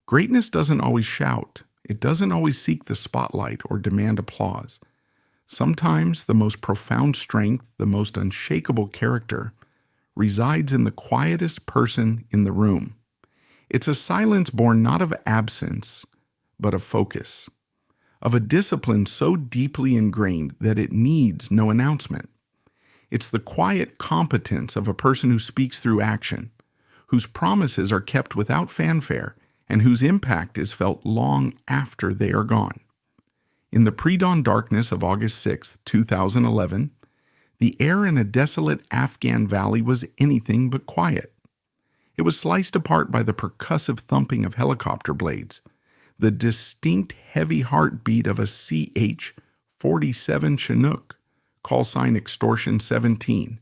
Greatness doesn't always shout. It doesn't always seek the spotlight or demand applause. Sometimes the most profound strength, the most unshakable character, resides in the quietest person in the room. It's a silence born not of absence, but of focus, of a discipline so deeply ingrained that it needs no announcement. It's the quiet competence of a person who speaks through action, whose promises are kept without fanfare, and whose impact is felt long after they are gone. In the pre-dawn darkness of August 6, 2011, the air in a desolate Afghan valley was anything but quiet. It was sliced apart by the percussive thumping of helicopter blades, the distinct heavy heartbeat of a CH-47 Chinook, call sign Extortion 17.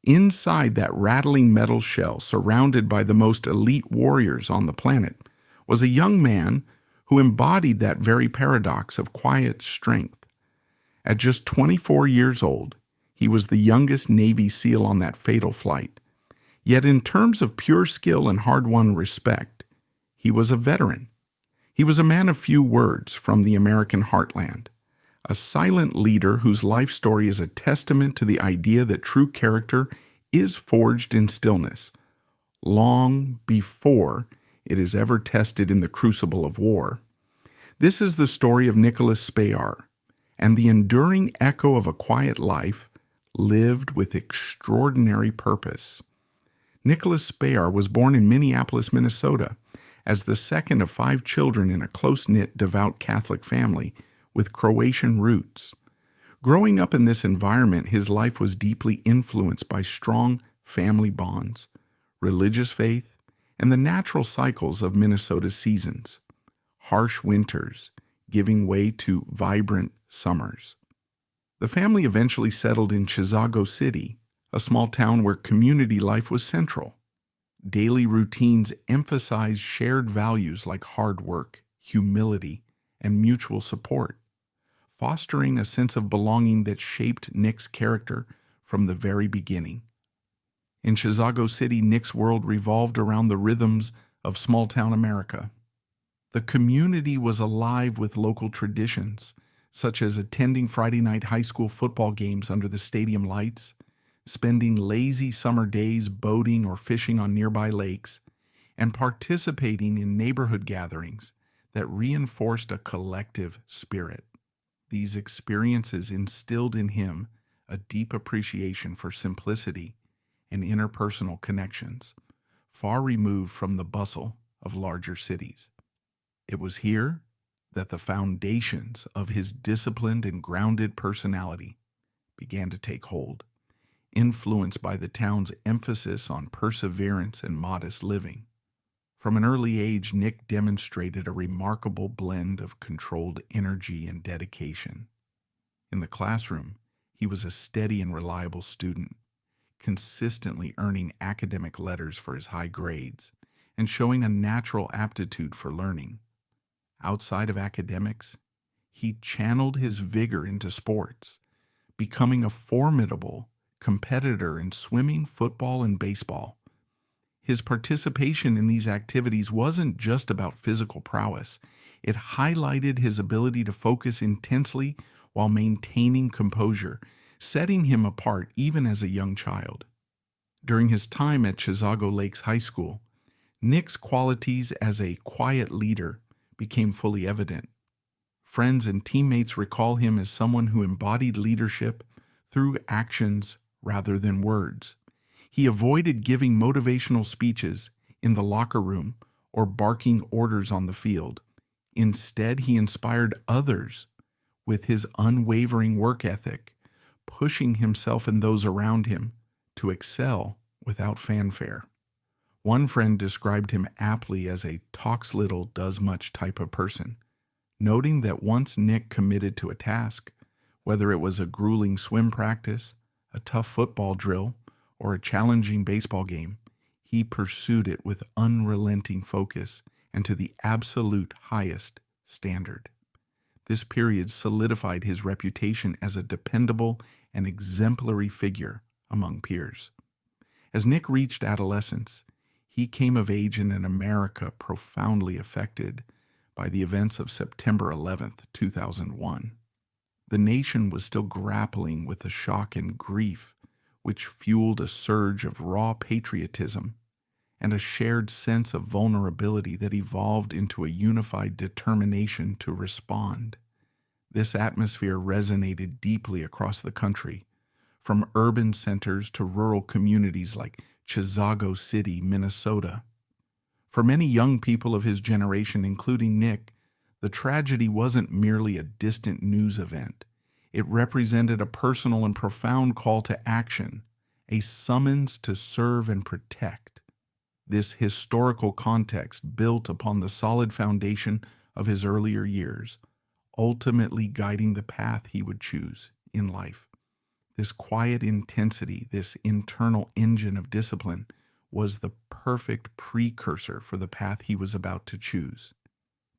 Inside that rattling metal shell, surrounded by the most elite warriors on the planet, was a young man who embodied that very paradox of quiet strength. At just 24 years old, he was the youngest Navy SEAL on that fatal flight. Yet in terms of pure skill and hard-won respect, he was a veteran. He was a man of few words from the American heartland, a silent leader whose life story is a testament to the idea that true character is forged in stillness, long before it is ever tested in the crucible of war. This is the story of Nicholas Spehar, and the enduring echo of a quiet life lived with extraordinary purpose. Nicholas Spehar was born in Minneapolis, Minnesota, as the second of 5 children in a close-knit, devout Catholic family with Croatian roots. Growing up in this environment, his life was deeply influenced by strong family bonds, religious faith, and the natural cycles of Minnesota's seasons, harsh winters giving way to vibrant summers. The family eventually settled in Chisago City, a small town where community life was central. Daily routines emphasized shared values like hard work, humility, and mutual support, fostering a sense of belonging that shaped Nick's character from the very beginning. In Chisago City, Nick's world revolved around the rhythms of small-town America. The community was alive with local traditions, such as attending Friday night high school football games under the stadium lights, spending lazy summer days boating or fishing on nearby lakes, and participating in neighborhood gatherings that reinforced a collective spirit. These experiences instilled in him a deep appreciation for simplicity and interpersonal connections, far removed from the bustle of larger cities. It was here that the foundations of his disciplined and grounded personality began to take hold, influenced by the town's emphasis on perseverance and modest living. From an early age, Nick demonstrated a remarkable blend of controlled energy and dedication. In the classroom, he was a steady and reliable student, consistently earning academic letters for his high grades and showing a natural aptitude for learning. Outside of academics, he channeled his vigor into sports, becoming a formidable competitor in swimming, football, and baseball. His participation in these activities wasn't just about physical prowess. It highlighted his ability to focus intensely while maintaining composure, setting him apart even as a young child. During his time at Chisago Lakes High School, Nick's qualities as a quiet leader became fully evident. Friends and teammates recall him as someone who embodied leadership through actions rather than words. He avoided giving motivational speeches in the locker room or barking orders on the field. Instead, he inspired others with his unwavering work ethic, pushing himself and those around him to excel without fanfare. One friend described him aptly as a talks little, does much type of person, noting that once Nick committed to a task, whether it was a grueling swim practice, a tough football drill, or a challenging baseball game, he pursued it with unrelenting focus and to the absolute highest standard. This period solidified his reputation as a dependable and exemplary figure among peers. As Nick reached adolescence, He came of age in an America profoundly affected by the events of September 11th, 2001. The nation was still grappling with the shock and grief which fueled a surge of raw patriotism and a shared sense of vulnerability that evolved into a unified determination to respond. This atmosphere resonated deeply across the country, from urban centers to rural communities like Chisago City, Minnesota. For many young people of his generation, including Nick, the tragedy wasn't merely a distant news event. It represented a personal and profound call to action, a summons to serve and protect. This historical context built upon the solid foundation of his earlier years, ultimately guiding the path he would choose in life. This quiet intensity, this internal engine of discipline, was the perfect precursor for the path he was about to choose.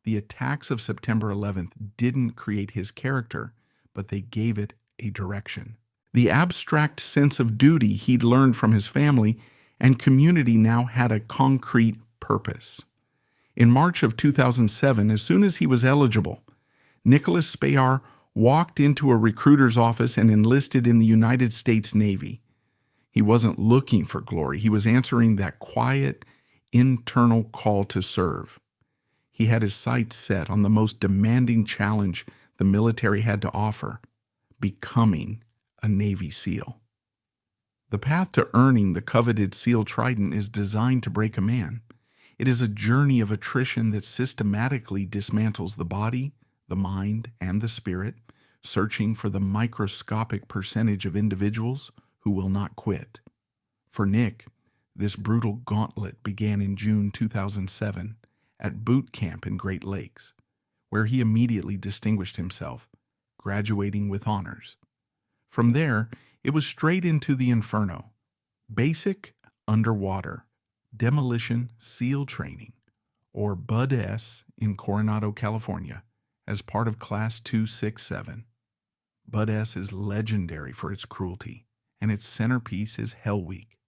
The attacks of September 11th didn't create his character, but they gave it a direction. The abstract sense of duty he'd learned from his family and community now had a concrete purpose. In March of 2007, as soon as he was eligible, Nicholas Spehar walked into a recruiter's office and enlisted in the United States Navy. He wasn't looking for glory. He was answering that quiet, internal call to serve. He had his sights set on the most demanding challenge the military had to offer, becoming a Navy SEAL. The path to earning the coveted SEAL Trident is designed to break a man. It is a journey of attrition that systematically dismantles the body, the mind, and the spirit, searching for the microscopic percentage of individuals who will not quit. For Nick, this brutal gauntlet began in June 2007 at boot camp in Great Lakes, where he immediately distinguished himself, graduating with honors. From there, it was straight into the inferno. Basic underwater demolition SEAL training, or BUD-S in Coronado, California, as part of Class 267. BUD-S is legendary for its cruelty, and its centerpiece is Hell Week,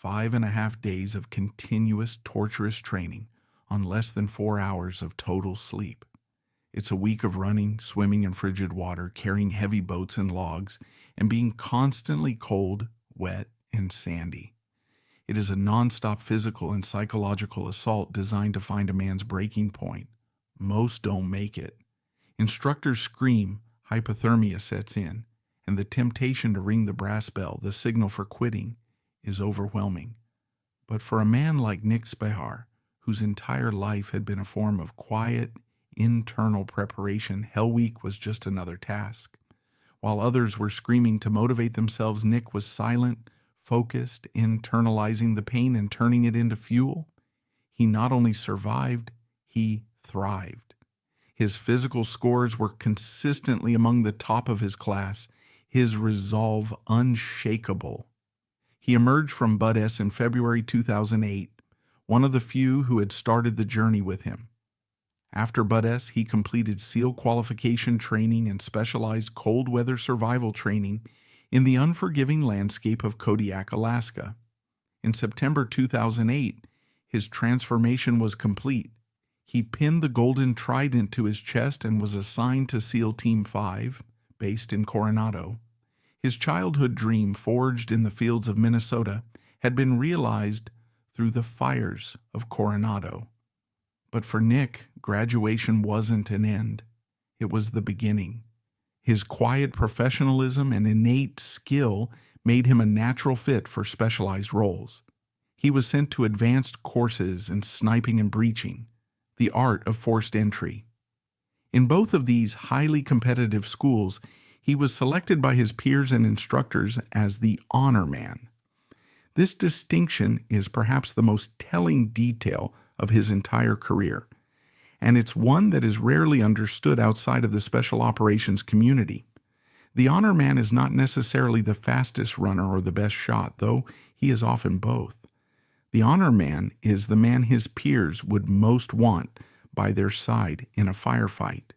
5.5 days of continuous torturous training on less than 4 hours of total sleep. It's a week of running, swimming in frigid water, carrying heavy boats and logs, and being constantly cold, wet, and sandy. It is a nonstop physical and psychological assault designed to find a man's breaking point. Most don't make it. Instructors scream, hypothermia sets in, and the temptation to ring the brass bell, the signal for quitting, is overwhelming. But for a man like Nick Spehar, whose entire life had been a form of quiet, internal preparation, Hell Week was just another task. While others were screaming to motivate themselves, Nick was silent, focused, internalizing the pain and turning it into fuel. He not only survived, he thrived. His physical scores were consistently among the top of his class, his resolve unshakable. He emerged from BUD-S in February 2008, one of the few who had started the journey with him. After BUD-S, he completed SEAL qualification training and specialized cold weather survival training in the unforgiving landscape of Kodiak, Alaska. In September 2008, his transformation was complete. He pinned the golden trident to his chest and was assigned to SEAL Team 5, based in Coronado. His childhood dream, forged in the fields of Minnesota, had been realized through the fires of Coronado. But for Nick, graduation wasn't an end. It was the beginning. His quiet professionalism and innate skill made him a natural fit for specialized roles. He was sent to advanced courses in sniping and breaching, the art of forced entry. In both of these highly competitive schools, he was selected by his peers and instructors as the honor man. This distinction is perhaps the most telling detail of his entire career, and it's one that is rarely understood outside of the special operations community. The honor man is not necessarily the fastest runner or the best shot, though he is often both. The honor man is the man his peers would most want by their side in a firefight.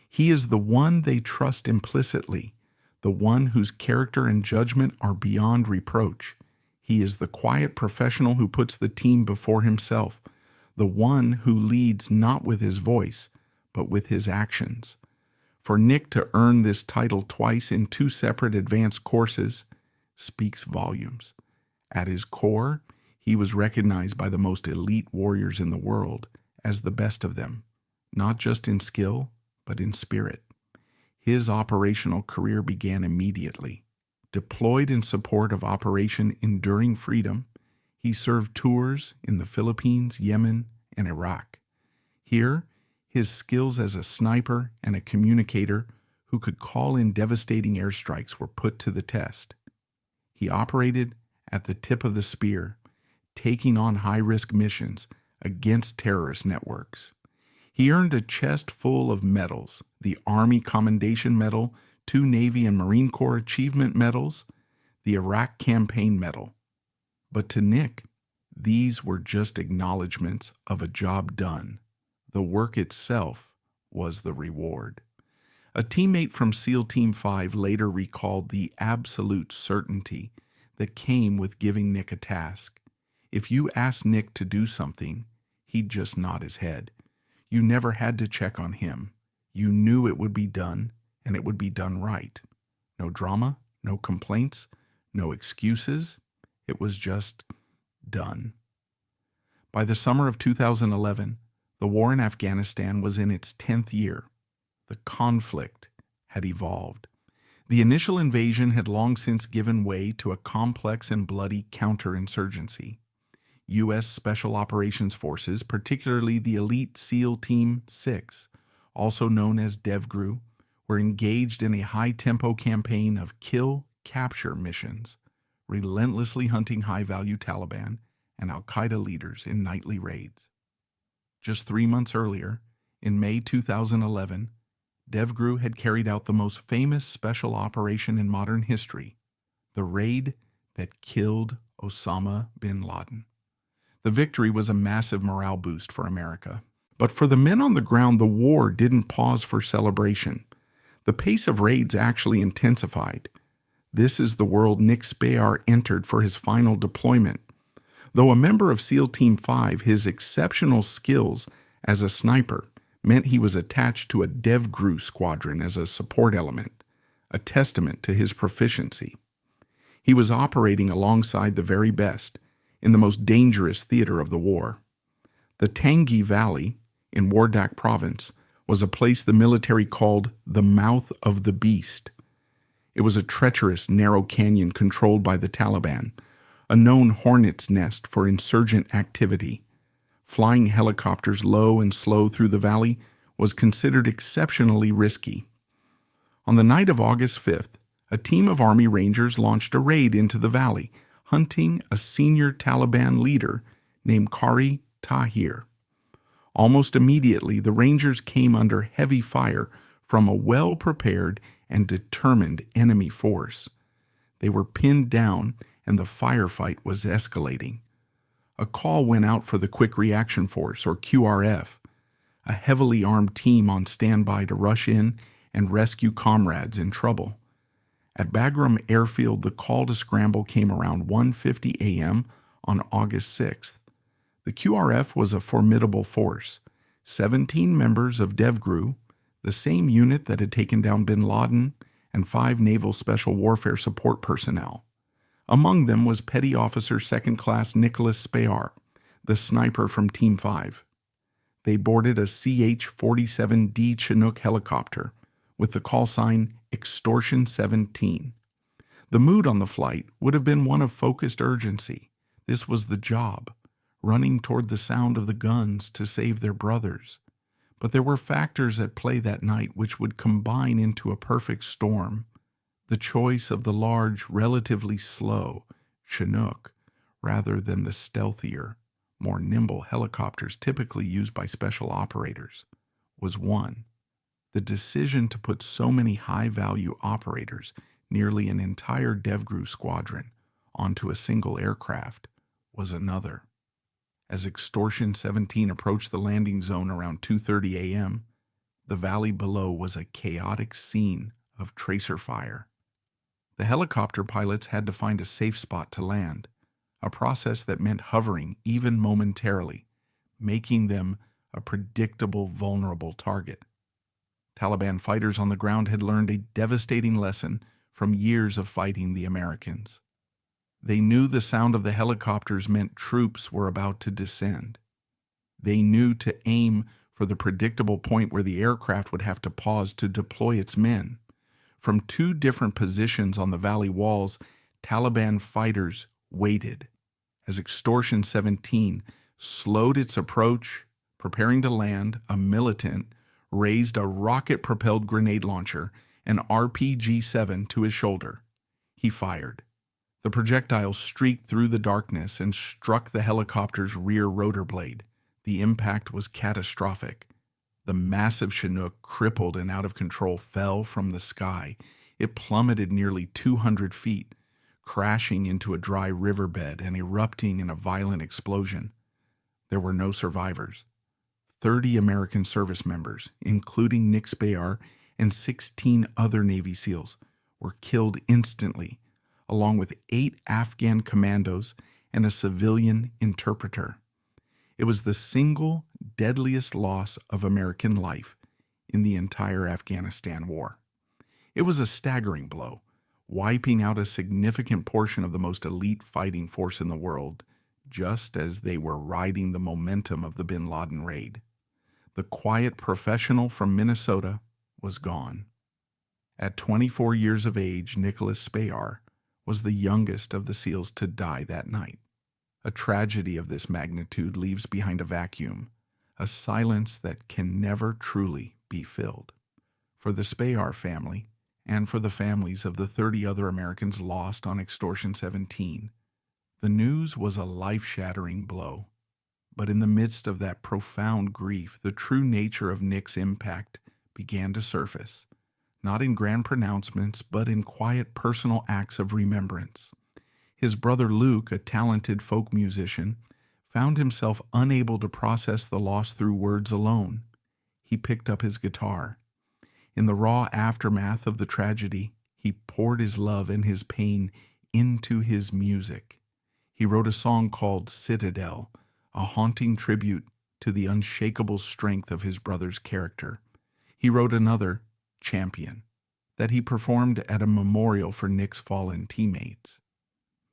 He is the one they trust implicitly, the one whose character and judgment are beyond reproach. He is the quiet professional who puts the team before himself, the one who leads not with his voice, but with his actions. For Nick to earn this title twice in 2 separate advanced courses speaks volumes. At his core, he was recognized by the most elite warriors in the world as the best of them, not just in skill, but in spirit. His operational career began immediately. Deployed in support of Operation Enduring Freedom, he served tours in the Philippines, Yemen, and Iraq. Here, his skills as a sniper and a communicator who could call in devastating airstrikes were put to the test. He operated at the tip of the spear, taking on high-risk missions against terrorist networks. He earned a chest full of medals: the Army Commendation Medal, 2 Navy and Marine Corps Achievement Medals, the Iraq Campaign Medal. But to Nick, these were just acknowledgments of a job done. The work itself was the reward. A teammate from SEAL Team 5 later recalled the absolute certainty that came with giving Nick a task. If you asked Nick to do something, he'd just nod his head. You never had to check on him. You knew it would be done, and it would be done right. No drama, no complaints, no excuses. It was just done. By the summer of 2011, the war in Afghanistan was in its 10th year. The conflict had evolved. The initial invasion had long since given way to a complex and bloody counterinsurgency. U.S. Special Operations Forces, particularly the elite SEAL Team 6, also known as DevGRU, were engaged in a high-tempo campaign of kill-capture missions, relentlessly hunting high-value Taliban and al-Qaeda leaders in nightly raids. Just 3 months earlier, in May 2011, DevGRU had carried out the most famous special operation in modern history, the raid that killed Osama bin Laden. The victory was a massive morale boost for America. But for the men on the ground, the war didn't pause for celebration. The pace of raids actually intensified. This is the world Nick Spehar entered for his final deployment. Though a member of SEAL Team 5, his exceptional skills as a sniper meant he was attached to a DevGRU squadron as a support element, a testament to his proficiency. He was operating alongside the very best in the most dangerous theater of the war. The Tangi Valley in Wardak Province was a place the military called the Mouth of the Beast. It was a treacherous, narrow canyon controlled by the Taliban, a known hornet's nest for insurgent activity. Flying helicopters low and slow through the valley was considered exceptionally risky. On the night of August 5th, a team of Army Rangers launched a raid into the valley, hunting a senior Taliban leader named Qari Tahir. Almost immediately, the Rangers came under heavy fire from a well-prepared and determined enemy force. They were pinned down, and the firefight was escalating. A call went out for the Quick Reaction Force, or QRF, a heavily armed team on standby to rush in and rescue comrades in trouble. At Bagram Airfield, the call to scramble came around 1:50 a.m. on August 6th. The QRF was a formidable force, 17 members of DevGRU, the same unit that had taken down bin Laden, and 5 Naval Special Warfare Support personnel. Among them was Petty Officer 2nd Class Nicholas Spehar, the sniper from Team 5. They boarded a CH-47D Chinook helicopter with the call sign Extortion 17. The mood on the flight would have been one of focused urgency. This was the job, running toward the sound of the guns to save their brothers. But there were factors at play that night which would combine into a perfect storm. The choice of the large, relatively slow Chinook rather than the stealthier, more nimble helicopters typically used by special operators was one. The decision to put so many high-value operators, nearly an entire DevGRU squadron, onto a single aircraft was another. As Extortion 17 approached the landing zone around 2:30 a.m., the valley below was a chaotic scene of tracer fire. The helicopter pilots had to find a safe spot to land. a process that meant hovering even momentarily, making them a predictable, vulnerable target. Taliban fighters on the ground had learned a devastating lesson from years of fighting the Americans. They knew the sound of the helicopters meant troops were about to descend. They knew to aim for the predictable point where the aircraft would have to pause to deploy its men. From two different positions on the valley walls, Taliban fighters waited as Extortion 17 slowed its approach. Preparing to land, a militant raised a rocket-propelled grenade launcher, an RPG-7, to his shoulder. He fired. The projectile streaked through the darkness and struck the helicopter's rear rotor blade. The impact was catastrophic. The massive Chinook, crippled and out of control, fell from the sky. It plummeted nearly 200 feet, crashing into a dry riverbed and erupting in a violent explosion. There were no survivors. 30 American service members, including Nick Spehar and 16 other Navy SEALs, were killed instantly, along with 8 Afghan commandos and a civilian interpreter. It was the single deadliest loss of American life in the entire Afghanistan war. It was a staggering blow, wiping out a significant portion of the most elite fighting force in the world, just as they were riding the momentum of the bin Laden raid. The quiet professional from Minnesota was gone. At 24 years of age, Nicholas Spehar was the youngest of the SEALs to die that night. A tragedy of this magnitude leaves behind a vacuum, a silence that can never truly be filled. For the Spehar family, and for the families of the 30 other Americans lost on Extortion 17, the news was a life-shattering blow. But in the midst of that profound grief, the true nature of Nick's impact began to surface, not in grand pronouncements, but in quiet personal acts of remembrance. His brother Luke, a talented folk musician, found himself unable to process the loss through words alone. He picked up his guitar. In the raw aftermath of the tragedy, he poured his love and his pain into his music. He wrote a song called Citadel, a haunting tribute to the unshakable strength of his brother's character. He wrote another, Champion, that he performed at a memorial for Nick's fallen teammates.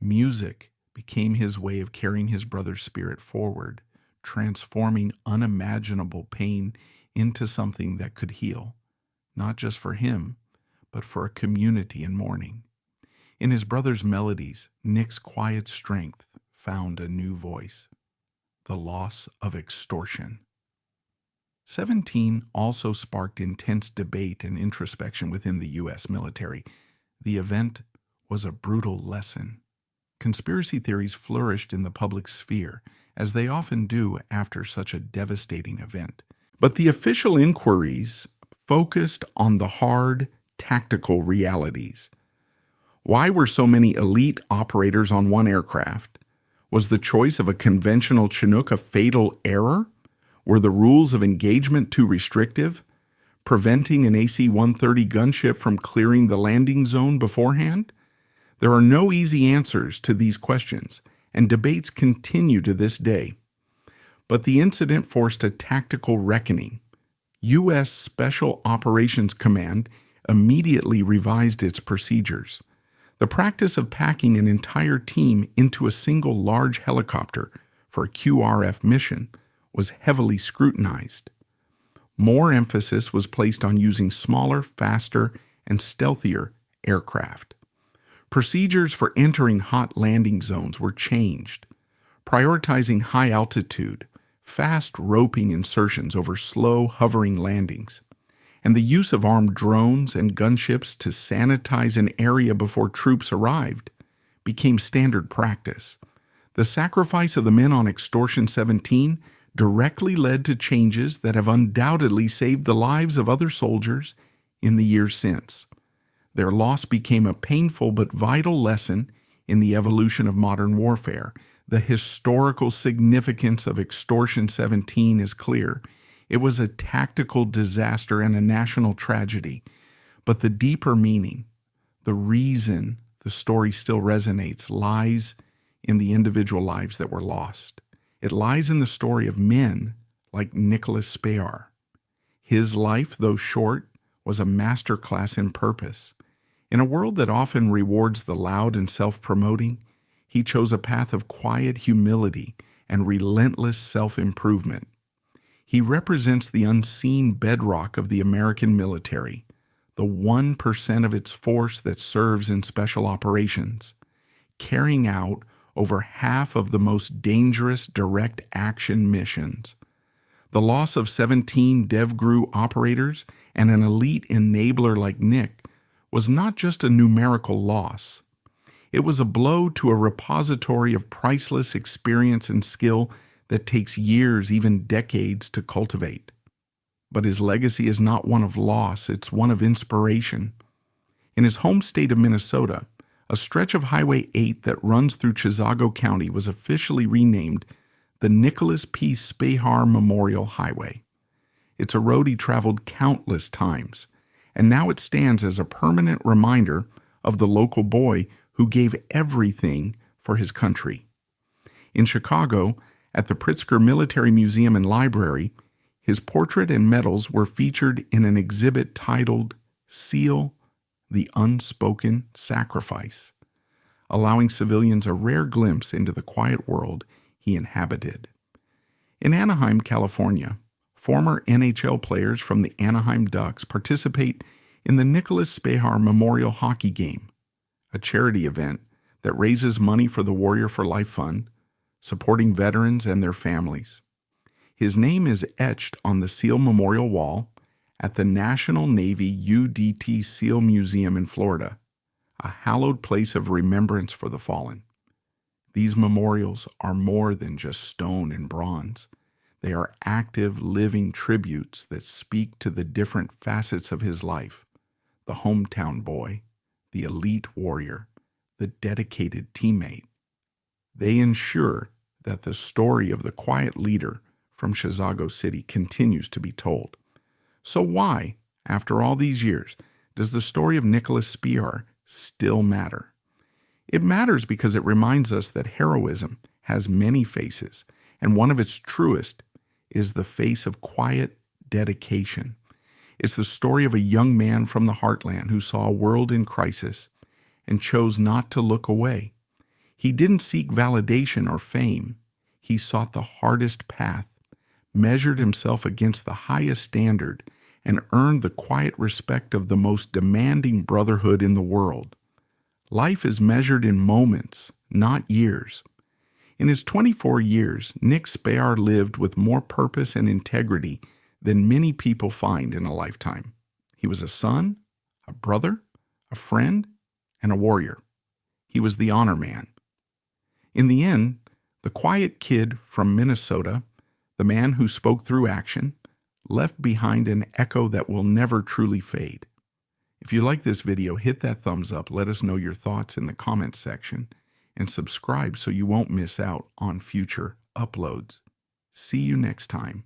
Music became his way of carrying his brother's spirit forward, transforming unimaginable pain into something that could heal, not just for him, but for a community in mourning. In his brother's melodies, Nick's quiet strength found a new voice. The loss of Extortion. 17 also sparked intense debate and introspection within the U.S. military. The event was a brutal lesson. Conspiracy theories flourished in the public sphere, as they often do after such a devastating event. But the official inquiries focused on the hard, tactical realities. Why were so many elite operators on one aircraft? Was the choice of a conventional Chinook a fatal error? Were the rules of engagement too restrictive, preventing an AC-130 gunship from clearing the landing zone beforehand? There are no easy answers to these questions, and debates continue to this day. But the incident forced a tactical reckoning. U.S. Special Operations Command immediately revised its procedures. The practice of packing an entire team into a single large helicopter for a QRF mission was heavily scrutinized. More emphasis was placed on using smaller, faster, and stealthier aircraft. Procedures for entering hot landing zones were changed, prioritizing high altitude, fast roping insertions over slow, hovering landings, and the use of armed drones and gunships to sanitize an area before troops arrived became standard practice. The sacrifice of the men on Extortion 17 directly led to changes that have undoubtedly saved the lives of other soldiers in the years since. Their loss became a painful but vital lesson in the evolution of modern warfare. The historical significance of Extortion 17 is clear. It was a tactical disaster and a national tragedy. But the deeper meaning, the reason the story still resonates, lies in the individual lives that were lost. It lies in the story of men like Nicholas Spehar. His life, though short, was a masterclass in purpose. In a world that often rewards the loud and self-promoting, he chose a path of quiet humility and relentless self-improvement. He represents the unseen bedrock of the American military, the 1% of its force that serves in special operations, carrying out over half of the most dangerous direct action missions. The loss of 17 DevGru operators and an elite enabler like Nick was not just a numerical loss. It was a blow to a repository of priceless experience and skill that takes years, even decades, to cultivate. But his legacy is not one of loss, it's one of inspiration. In his home state of Minnesota, a stretch of Highway 8 that runs through Chisago County was officially renamed the Nicholas P. Spehar Memorial Highway. It's a road he traveled countless times, and now it stands as a permanent reminder of the local boy who gave everything for his country. In Chicago, at the Pritzker Military Museum and Library, his portrait and medals were featured in an exhibit titled Seal, the Unspoken Sacrifice, allowing civilians a rare glimpse into the quiet world he inhabited. In Anaheim, California, former NHL players from the Anaheim Ducks participate in the Nicholas Spehar Memorial Hockey Game, a charity event that raises money for the Warrior for Life Fund, supporting veterans and their families. His name is etched on the SEAL Memorial Wall at the National Navy UDT SEAL Museum in Florida, a hallowed place of remembrance for the fallen. These memorials are more than just stone and bronze. They are active, living tributes that speak to the different facets of his life: the hometown boy, the elite warrior, the dedicated teammate. They ensure that the story of the quiet leader from Chisago City continues to be told. So why, after all these years, does the story of Nicholas Spehar still matter? It matters because it reminds us that heroism has many faces, and one of its truest is the face of quiet dedication. It's the story of a young man from the heartland who saw a world in crisis and chose not to look away. He didn't seek validation or fame. He sought the hardest path, measured himself against the highest standard, and earned the quiet respect of the most demanding brotherhood in the world. Life is measured in moments, not years. In his 24 years, Nick Spehar lived with more purpose and integrity than many people find in a lifetime. He was a son, a brother, a friend, and a warrior. He was the honor man. In the end, the quiet kid from Minnesota, the man who spoke through action, left behind an echo that will never truly fade. If you like this video, hit that thumbs up, let us know your thoughts in the comments section, and subscribe so you won't miss out on future uploads. See you next time.